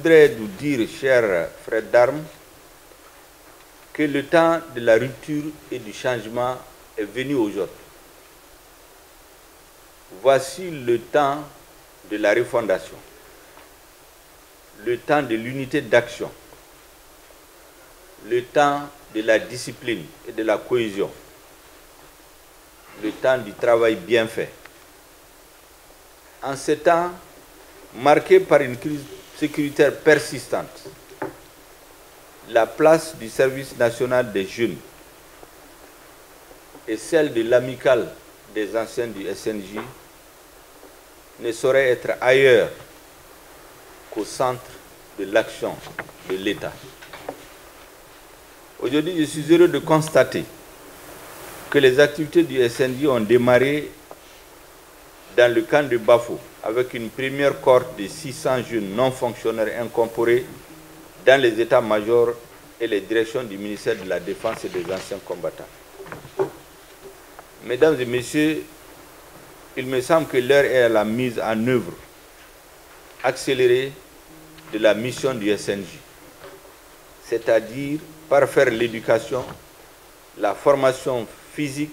voudrais vous dire, chers frères d'armes, que le temps de la rupture et du changement est venu aujourd'hui. Voici le temps de la refondation, le temps de l'unité d'action, le temps de la discipline et de la cohésion, le temps du travail bien fait. En ce temps marqué par une crise sécuritaire persistante, la place du service national des jeunes et celle de l'amicale des anciens du SNJ ne saurait être ailleurs qu'au centre de l'action de l'État. Aujourd'hui, je suis heureux de constater que les activités du SNJ ont démarré dans le camp de Bafo avec une première cohorte de 600 jeunes non fonctionnaires incorporés dans les états-majors et les directions du ministère de la Défense et des anciens combattants. Mesdames et messieurs, il me semble que l'heure est à la mise en œuvre accélérée de la mission du SNJ, c'est-à-dire parfaire l'éducation, la formation physique,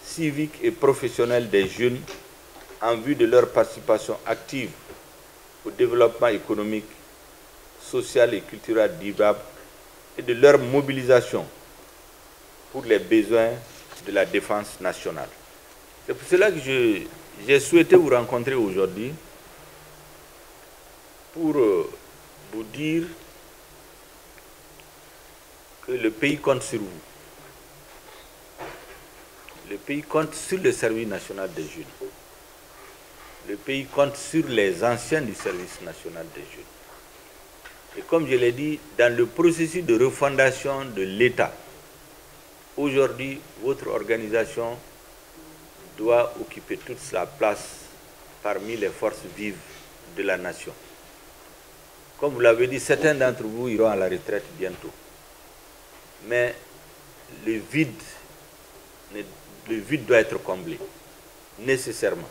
civique et professionnelle des jeunes en vue de leur participation active au développement économique, social et culturel durable et de leur mobilisation pour les besoins de la défense nationale. C'est pour cela que j'ai souhaité vous rencontrer aujourd'hui pour vous dire que le pays compte sur vous. Le pays compte sur le service national des jeunes. Le pays compte sur les anciens du service national des jeunes. Et comme je l'ai dit, dans le processus de refondation de l'État, aujourd'hui, votre organisation doit occuper toute sa place parmi les forces vives de la nation. Comme vous l'avez dit, certains d'entre vous iront à la retraite bientôt. Mais le vide doit être comblé, nécessairement.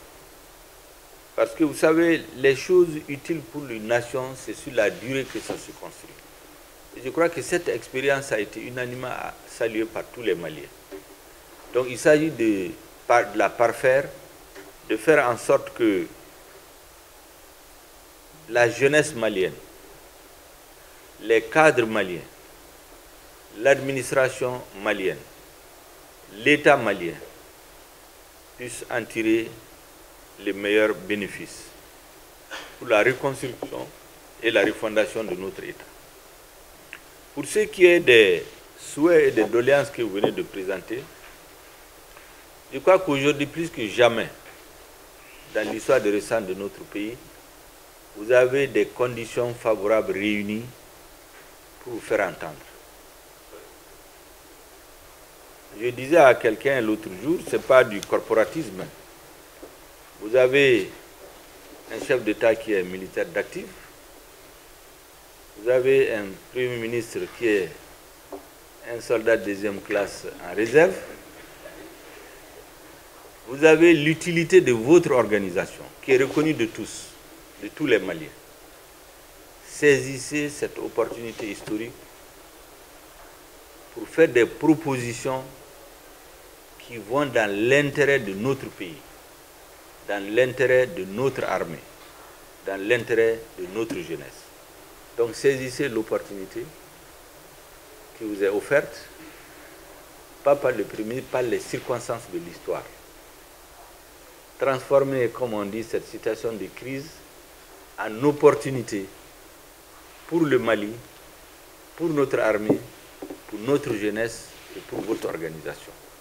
Parce que vous savez, les choses utiles pour une nation, c'est sur la durée que ça se construit. Et je crois que cette expérience a été unanimement saluée par tous les Maliens. Donc il s'agit de la parfaire, de faire en sorte que la jeunesse malienne, les cadres maliens, l'administration malienne, l'État malien puissent en tirer les meilleurs bénéfices pour la reconstruction et la refondation de notre État. Pour ce qui est des souhaits et des doléances que vous venez de présenter, je crois qu'aujourd'hui, plus que jamais, dans l'histoire récente de notre pays, vous avez des conditions favorables réunies pour vous faire entendre. Je disais à quelqu'un l'autre jour, ce n'est pas du corporatisme. Vous avez un chef d'État qui est militaire d'actif. Vous avez un Premier ministre qui est un soldat de deuxième classe en réserve. Vous avez l'utilité de votre organisation qui est reconnue de tous, de tous les Maliens. Saisissez cette opportunité historique pour faire des propositions qui vont dans l'intérêt de notre pays, dans l'intérêt de notre armée, dans l'intérêt de notre jeunesse. Donc saisissez l'opportunité qui vous est offerte, pas par le premier, par les circonstances de l'histoire. Transformez, comme on dit, cette situation de crise en opportunité pour le Mali, pour notre armée, pour notre jeunesse et pour votre organisation.